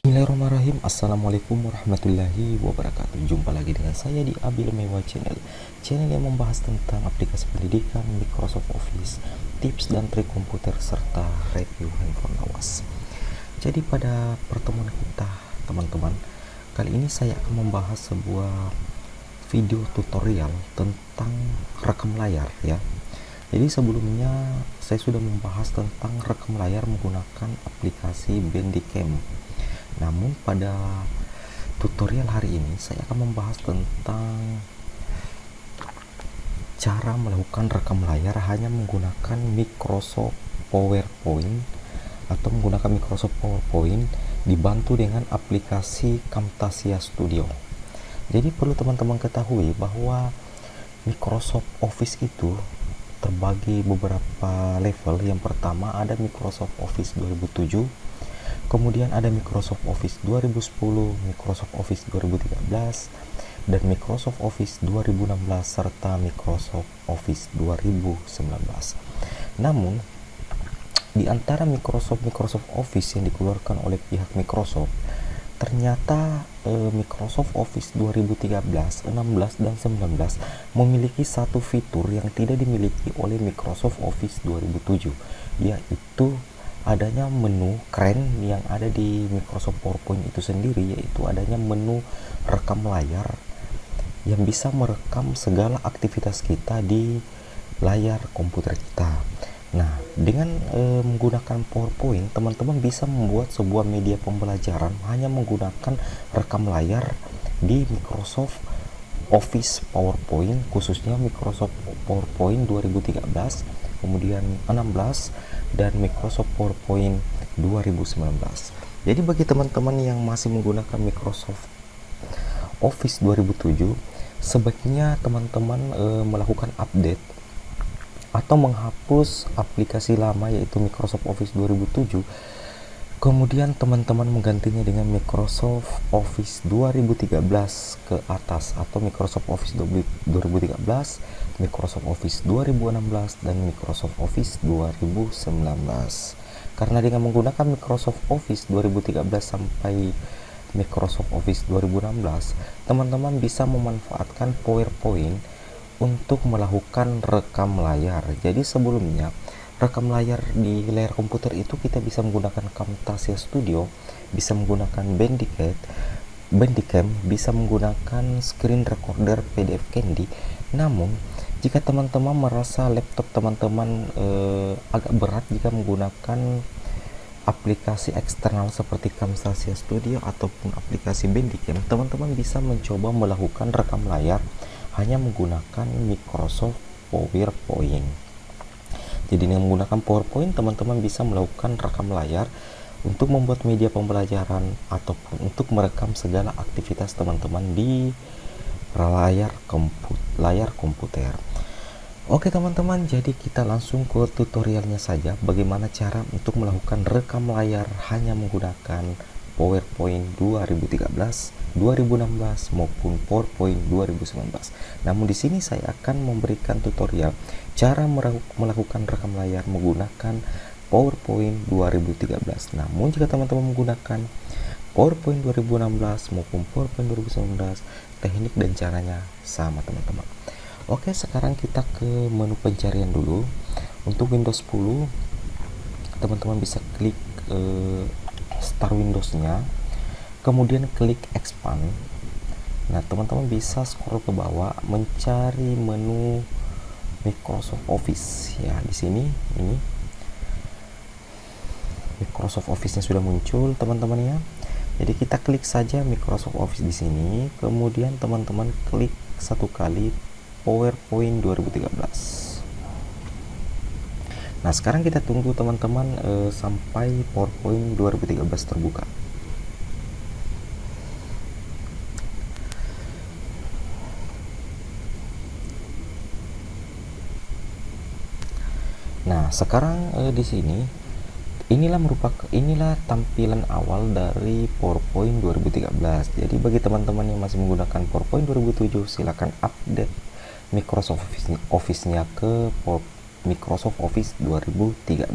Bismillahirrahmanirrahim. Assalamualaikum warahmatullahi wabarakatuh. Jumpa lagi dengan saya di Abil Mewa Channel. Channel yang membahas tentang aplikasi pendidikan, Microsoft Office, tips dan trik komputer, serta review handphone lawas. Jadi pada pertemuan kita teman-teman, kali ini saya akan membahas sebuah video tutorial tentang rekam layar ya. Jadi sebelumnya saya sudah membahas tentang rekam layar menggunakan aplikasi Bandicam. Namun pada tutorial hari ini saya akan membahas tentang cara melakukan rekam layar hanya menggunakan Microsoft PowerPoint atau menggunakan Microsoft PowerPoint dibantu dengan aplikasi Camtasia Studio. Jadi perlu teman-teman ketahui bahwa Microsoft Office itu terbagi beberapa level. Yang pertama ada Microsoft Office 2007, kemudian ada Microsoft Office 2010, Microsoft Office 2013, dan Microsoft Office 2016 serta Microsoft Office 2019. Namun di antara Microsoft Office yang dikeluarkan oleh pihak Microsoft, ternyata Microsoft Office 2013, 16, dan 19 memiliki satu fitur yang tidak dimiliki oleh Microsoft Office 2007, yaitu adanya menu keren yang ada di Microsoft PowerPoint itu sendiri, yaitu adanya menu rekam layar yang bisa merekam segala aktivitas kita di layar komputer kita. Nah, dengan menggunakan PowerPoint, teman-teman bisa membuat sebuah media pembelajaran hanya menggunakan rekam layar di Microsoft Office PowerPoint, khususnya Microsoft PowerPoint 2013, kemudian 16, dan Microsoft PowerPoint 2019. Jadi bagi teman-teman yang masih menggunakan Microsoft Office 2007, sebaiknya teman-teman melakukan update atau menghapus aplikasi lama yaitu Microsoft Office 2007, kemudian teman-teman menggantinya dengan Microsoft Office 2013 ke atas, atau Microsoft Office 2013, Microsoft Office 2016, dan Microsoft Office 2019. Karena dengan menggunakan Microsoft Office 2013 sampai Microsoft Office 2016, teman-teman bisa memanfaatkan PowerPoint untuk melakukan rekam layar. Jadi sebelumnya rekam layar di layar komputer itu kita bisa menggunakan Camtasia Studio, bisa menggunakan Bandicam, bisa menggunakan screen recorder PDF Candy. Namun jika teman-teman merasa laptop teman-teman agak berat jika menggunakan aplikasi eksternal seperti Camtasia Studio ataupun aplikasi Bandicam, teman-teman bisa mencoba melakukan rekam layar hanya menggunakan Microsoft PowerPoint. Jadi dengan menggunakan PowerPoint, teman-teman bisa melakukan rekam layar untuk membuat media pembelajaran ataupun untuk merekam segala aktivitas teman-teman di layar komputer. Oke teman-teman, jadi kita langsung ke tutorialnya saja, bagaimana cara untuk melakukan rekam layar hanya menggunakan PowerPoint 2013, 2016 maupun PowerPoint 2019. Namun di sini saya akan memberikan tutorial cara melakukan rekam layar menggunakan PowerPoint 2013. Namun jika teman-teman menggunakan PowerPoint 2016 maupun PowerPoint 2019, teknik dan caranya sama teman-teman. Oke, sekarang kita ke menu pencarian dulu. Untuk Windows 10, teman-teman bisa klik start Windows-nya, kemudian klik expand. Nah, teman-teman bisa scroll ke bawah mencari menu Microsoft Office ya. Di sini ini Microsoft Office-nya sudah muncul teman-teman ya. Jadi kita klik saja Microsoft Office di sini, kemudian teman-teman klik satu kali PowerPoint 2013. Nah, sekarang kita tunggu teman-teman sampai PowerPoint 2013 terbuka. Nah, sekarang di sini inilah tampilan awal dari PowerPoint 2013. Jadi bagi teman-teman yang masih menggunakan PowerPoint 2007, silakan update Microsoft Office-nya ke Microsoft Office 2013.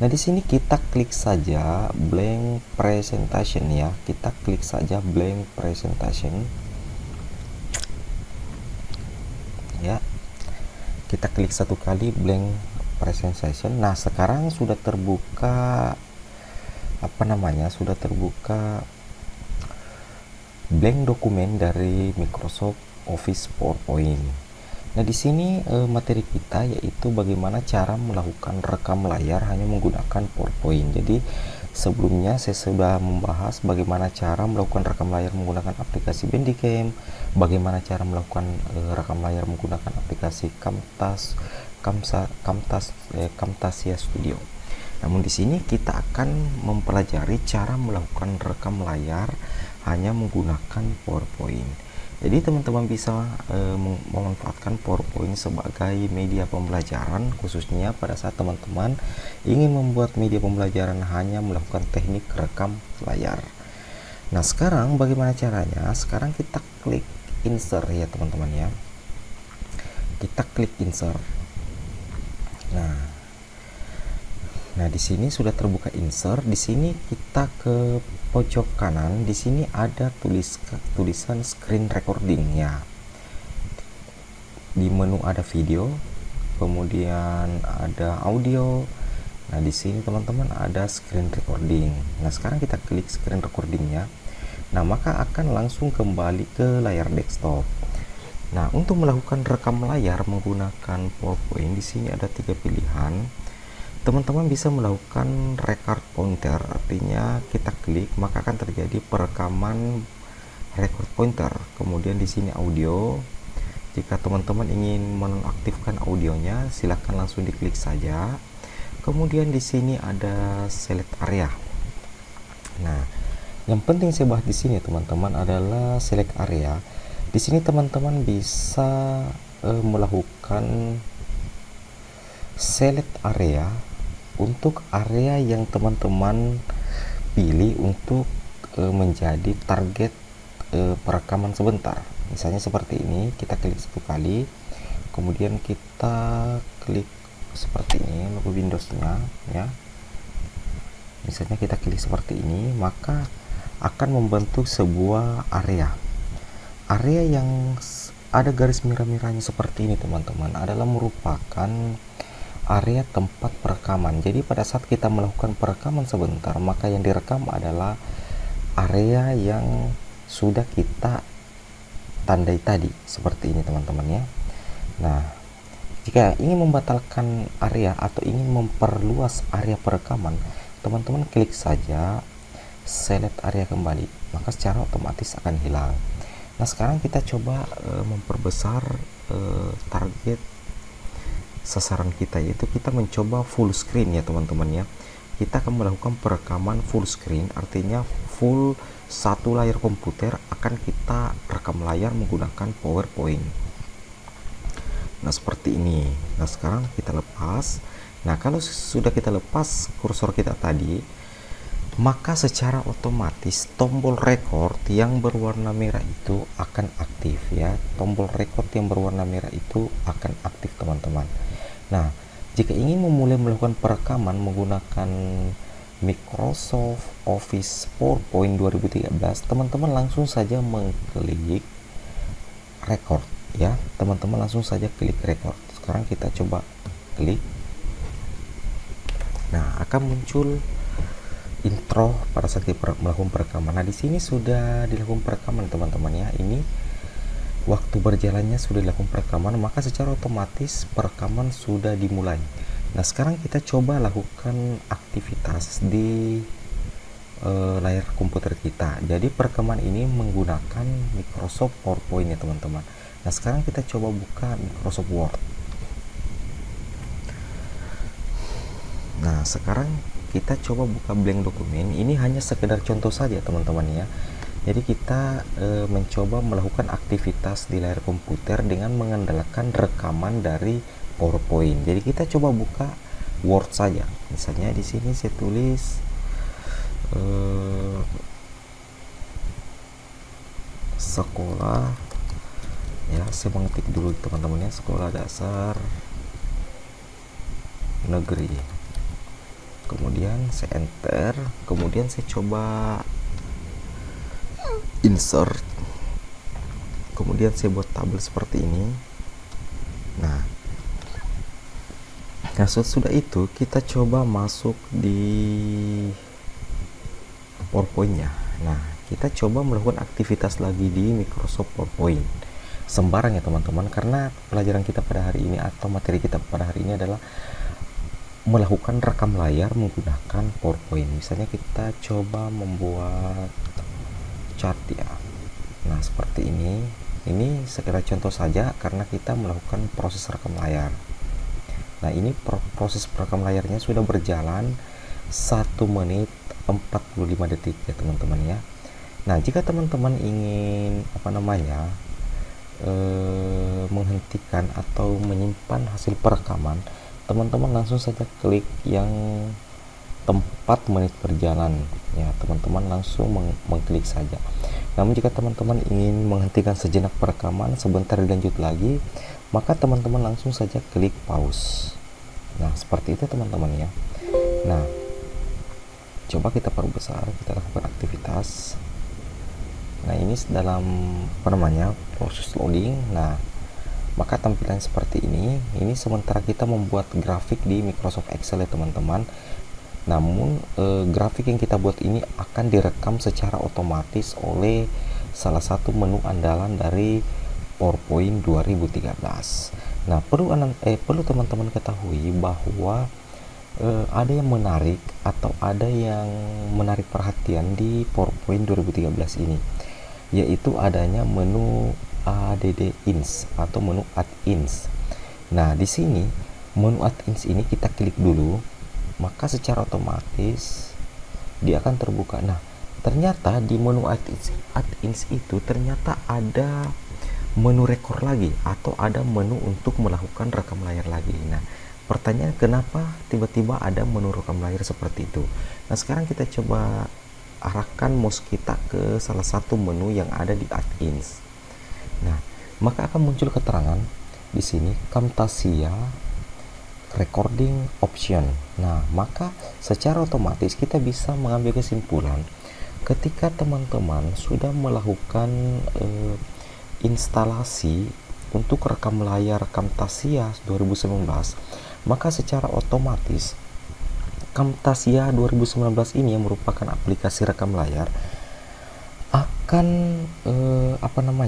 Nah, di sini kita klik saja blank presentation ya. Kita klik saja blank presentation. Ya. Kita klik satu kali blank presentation. Nah, sekarang sudah terbuka sudah terbuka blank dokumen dari Microsoft Office PowerPoint. Nah, di sini materi kita yaitu bagaimana cara melakukan rekam layar hanya menggunakan PowerPoint. Jadi, sebelumnya saya sudah membahas bagaimana cara melakukan rekam layar menggunakan aplikasi Bandicam, bagaimana cara melakukan rekam layar menggunakan aplikasi Camtasia Studio. Namun di sini kita akan mempelajari cara melakukan rekam layar hanya menggunakan PowerPoint. Jadi teman-teman bisa memanfaatkan PowerPoint sebagai media pembelajaran, khususnya pada saat teman-teman ingin membuat media pembelajaran hanya melakukan teknik rekam layar. Nah, sekarang bagaimana caranya? Sekarang kita klik insert ya teman-teman ya. Kita klik insert. Nah, di sini sudah terbuka insert. Di sini kita ke pojok kanan. Di sini ada tulisan screen recording ya. Di menu ada video, kemudian ada audio. Nah, di sini teman-teman ada screen recording. Nah, sekarang kita klik screen recordingnya. Nah, maka akan langsung kembali ke layar desktop. Nah, untuk melakukan rekam layar menggunakan PowerPoint, di sini ada 3 pilihan. Teman-teman bisa melakukan record pointer, artinya kita klik maka akan terjadi perekaman record pointer. Kemudian di sini audio. Jika teman-teman ingin menonaktifkan audionya, silahkan langsung diklik saja. Kemudian di sini ada select area. Nah, yang penting saya bahas di sini teman-teman adalah select area. Di sini teman-teman bisa melakukan select area untuk area yang teman-teman pilih untuk menjadi target perekaman sebentar. Misalnya seperti ini, kita klik satu kali, kemudian kita klik seperti ini logo Windows-nya ya. Misalnya kita klik seperti ini, maka akan membentuk sebuah area yang ada garis merah-merahnya seperti ini teman-teman, adalah merupakan area tempat perekaman. Jadi pada saat kita melakukan perekaman sebentar, maka yang direkam adalah area yang sudah kita tandai tadi seperti ini teman-teman ya. Nah, jika ingin membatalkan area atau ingin memperluas area perekaman, teman-teman klik saja select area kembali, maka secara otomatis akan hilang. Nah, sekarang kita coba memperbesar target sasaran kita, yaitu kita mencoba full screen ya teman-teman ya. Kita akan melakukan perekaman full screen, artinya full satu layar komputer akan kita rekam layar menggunakan PowerPoint. Nah, seperti ini. Nah, sekarang kita lepas. Nah, kalau sudah kita lepas kursor kita tadi, maka secara otomatis tombol record yang berwarna merah itu akan aktif ya. Tombol record yang berwarna merah itu akan aktif teman-teman. Nah, jika ingin memulai melakukan perekaman menggunakan Microsoft Office PowerPoint 2013, teman-teman langsung saja mengklik record ya. Teman-teman langsung saja klik record. Sekarang kita coba klik. Nah, akan muncul intro pada saat kita melakukan perekaman. Nah, di sini sudah dilakukan perekaman teman-teman ya. Ini waktu berjalannya sudah dilakukan perekaman, maka secara otomatis perekaman sudah dimulai. Nah, sekarang kita coba lakukan aktivitas di layar komputer kita. Jadi perekaman ini menggunakan Microsoft PowerPoint ya teman-teman. Nah, sekarang kita coba buka Microsoft Word. Nah, sekarang kita coba buka blank dokumen. Ini hanya sekedar contoh saja teman-teman ya. Jadi kita mencoba melakukan aktivitas di layar komputer dengan mengandalkan rekaman dari PowerPoint. Jadi kita coba buka Word saja. Misalnya di sini saya tulis sekolah ya, saya mengetik dulu teman-teman ya, sekolah dasar negeri. kemudian saya enter, kemudian saya coba insert, kemudian saya buat tabel seperti ini. Nah sudah itu kita coba masuk di PowerPoint-nya. Nah kita coba melakukan aktivitas lagi di Microsoft PowerPoint sembarang ya teman-teman, karena pelajaran kita pada hari ini atau materi kita pada hari ini adalah melakukan rekam layar menggunakan PowerPoint. Misalnya kita coba membuat chart ya. Nah seperti ini sekedar contoh saja karena kita melakukan proses rekam layar. Nah ini proses rekam layarnya sudah berjalan 1 menit 45 detik ya teman-teman ya. Nah jika teman-teman ingin menghentikan atau menyimpan hasil perekaman, teman-teman langsung saja klik yang tempat menit berjalan ya, teman-teman langsung mengklik saja. Namun jika teman-teman ingin menghentikan sejenak perekaman, sebentar dilanjut lagi, maka teman-teman langsung saja klik pause. Nah seperti itu teman-teman ya. Nah coba kita perbesar, kita lakukan aktivitas. Nah ini dalam proses loading. Nah maka tampilan seperti ini sementara kita membuat grafik di Microsoft Excel ya teman-teman. Namun grafik yang kita buat ini akan direkam secara otomatis oleh salah satu menu andalan dari PowerPoint 2013. Nah perlu teman-teman ketahui bahwa ada yang menarik atau ada yang menarik perhatian di PowerPoint 2013 ini, yaitu adanya menu add-ins atau menu add-ins. Nah di sini menu add-ins ini kita klik dulu, maka secara otomatis dia akan terbuka. Nah ternyata di menu add-ins itu ternyata ada menu rekor lagi atau ada menu untuk melakukan rekam layar lagi. Nah pertanyaan, kenapa tiba-tiba ada menu rekam layar seperti itu? Nah sekarang kita coba arahkan mouse kita ke salah satu menu yang ada di add-ins. Nah maka akan muncul keterangan di sini Camtasia recording option. Nah maka secara otomatis kita bisa mengambil kesimpulan ketika teman-teman sudah melakukan instalasi untuk rekam layar Camtasia 2019, maka secara otomatis Camtasia 2019 ini yang merupakan aplikasi rekam layar akan teman-teman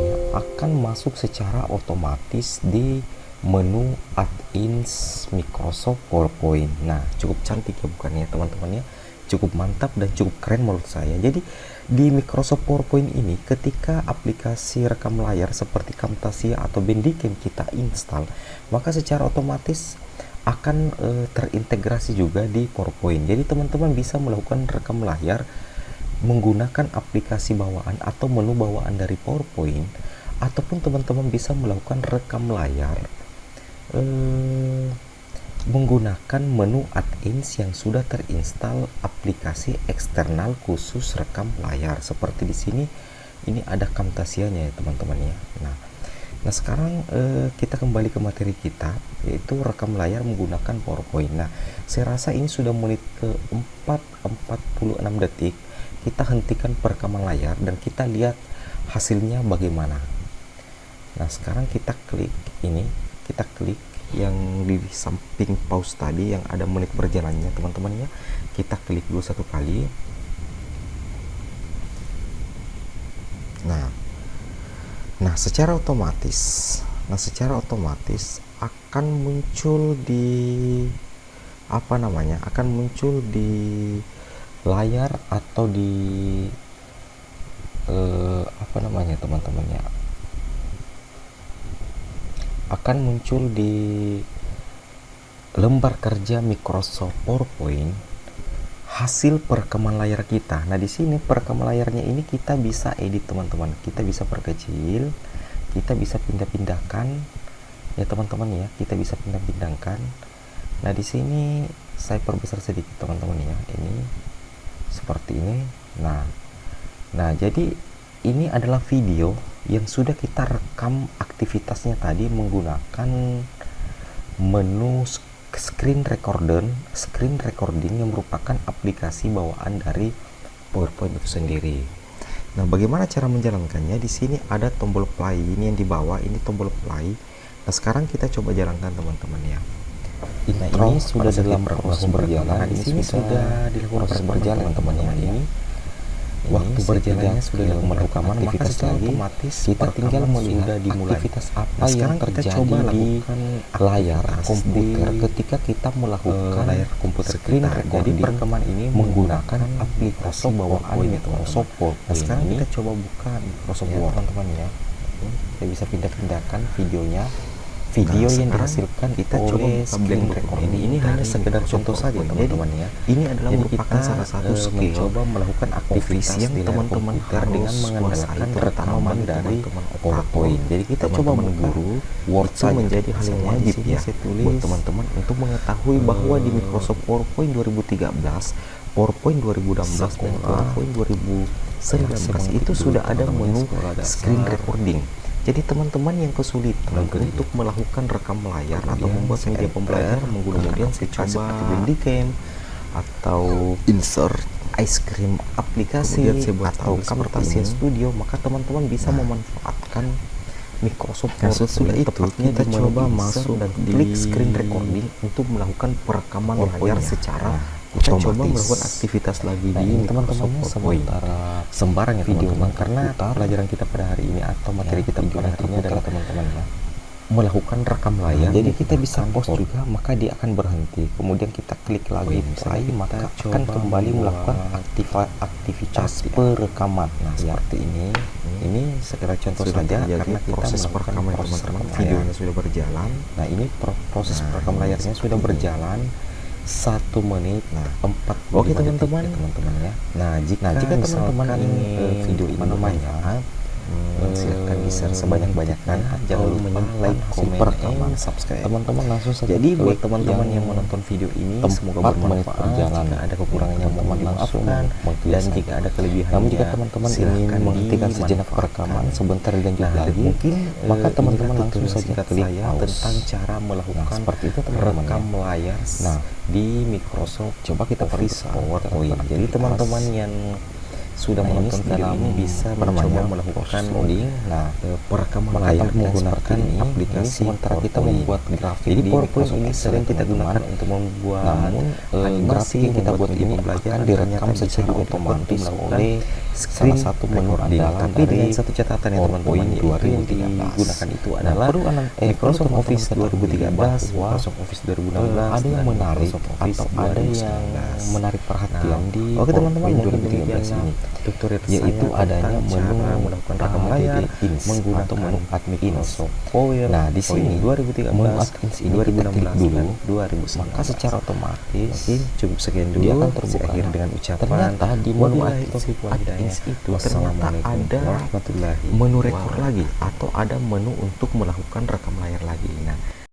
ya, akan masuk secara otomatis di menu add-ins Microsoft PowerPoint. Nah cukup cantik ya bukan ya teman-teman ya, cukup mantap dan cukup keren menurut saya. Jadi di Microsoft PowerPoint ini ketika aplikasi rekam layar seperti Camtasia atau Bandicam kita install, maka secara otomatis akan terintegrasi juga di PowerPoint. Jadi teman-teman bisa melakukan rekam layar menggunakan aplikasi bawaan atau menu bawaan dari PowerPoint, ataupun teman-teman bisa melakukan rekam layar menggunakan menu add-ins yang sudah terinstall aplikasi eksternal khusus rekam layar. Seperti di sini ini ada Camtasianya ya teman-teman ya. Nah sekarang kita kembali ke materi kita, yaitu rekam layar menggunakan PowerPoint. Nah saya rasa ini sudah menit ke 46 detik. Kita hentikan perekaman layar dan kita lihat hasilnya bagaimana. Nah sekarang kita klik ini, kita klik yang di samping pause tadi yang ada menit berjalannya teman-teman ya, kita klik dulu satu kali. Nah secara otomatis akan muncul di akan muncul di layar atau di teman-teman ya, akan muncul di lembar kerja Microsoft PowerPoint hasil perekaman layar kita. Nah di sini perekaman layarnya ini kita bisa edit teman-teman, kita bisa perkecil, kita bisa pindah-pindahkan ya teman-teman ya, kita bisa pindah-pindahkan. Nah di sini saya perbesar sedikit teman-teman ya, ini seperti ini. Nah jadi ini adalah video yang sudah kita rekam aktivitasnya tadi menggunakan menu screen recording yang merupakan aplikasi bawaan dari PowerPoint itu sendiri. Nah, bagaimana cara menjalankannya? Di sini ada tombol play, ini yang di bawah, ini tombol play. Nah, sekarang kita coba jalankan teman-teman ya. Nah, ini sudah dalam proses berjalan. Di sini sudah dilakukan proses berjalan teman-teman ya. Ini waktu berjalannya sudah dilakukan rekaman, maka secara otomatis kita tinggal melihat aktivitas apa yang terjadi di layar komputer ketika kita melakukan layar komputer screen recording. Jadi perekaman ini menggunakan aplikasi bawaan Microsoft Word. Nah, sekarang kita coba buka Microsoft Word teman-teman ya. Kita bisa pindah-pindahkan videonya. Video yang dihasilkan kita oleh screen recording ini hanya sekedar contoh saja teman-teman ya. Ini adalah merupakan salah satu skill mencoba melakukan aktivitas yang teman-teman dengan mengandalkan rekaman dari PowerPoint. Jadi kita coba mengguru Word saja menjadi hal yang wajib ya buat teman-teman untuk mengetahui bahwa di Microsoft PowerPoint 2013, PowerPoint 2016 dan PowerPoint 2019 itu sudah ada menu screen recording. Jadi teman-teman yang kesulitan untuk melakukan rekam layar atau membuat media pembelajaran menggunakan aplikasi seperti Handycam atau insert ice cream aplikasi atau Camtasia Studio, maka teman-teman bisa memanfaatkan Microsoft Word. Sesudah itu kita coba masuk dan klik screen recording untuk melakukan perekaman layar secara kita coba melakukan aktivitas lagi di teman-teman sementara sembarang ya video karena pelajaran kita pada hari ini atau materi kita pada hari ini adalah teman-teman ya melakukan rekam layar. Jadi kita bisa pause juga, maka dia akan berhenti, kemudian kita klik lagi play, maka akan kembali melakukan aktivitas perekaman. Nah, seperti ini sekedar contoh saja karena kita proses perekaman teman-teman, videonya sudah berjalan. Nah, ini proses perekam layarnya sudah berjalan 1 menit 4. Oke teman-teman ya. Nah, jika teman-teman ingin video ini bermanfaat, silahkan di-share sebanyak-banyaknya. Jangan lupa like, komen, subscribe. Teman-teman langsung saja. Jadi buat teman-teman yang menonton video ini semoga bermanfaat. Jika ada kekurangannya mohon dimaafkan, dan jika ada kelebihannya, namun jika teman-teman ingin menghentikan sejenak perekaman sebentar dilanjut lagi, mungkin maka teman-teman langsung saja klik tentang cara melakukan seperti itu rekam layar di Microsoft Office PowerPoint. Jadi teman-teman yang sudah menonton video ini bisa mencoba melakukan perekaman layar menggunakan aplikasi sementara kita membuat grafik. Jadi PowerPoint ini sering kita gunakan untuk membuat grafik yang kita buat ini akan direkam secara otomatis oleh salah satu menu andalan. Tapi dengan satu catatan ya teman-teman, yaitu yang digunakan itu adalah Microsoft Office 2013, Microsoft Office 2016. Ada yang menarik atau ada yang menarik perhatian di PowerPoint 2013 ini, yaitu adanya menu melakukan rekam layar menggunakan menu admin Power. Nah, di sini 2013 menu admin ini kita klik dulu, maka secara otomatis cukup sekian dulu. Dia akan terbuka dengan ucapan ternyata di menu admin itu ternyata ada menu rekor lagi atau ada menu untuk melakukan rekam layar lagi. Nah,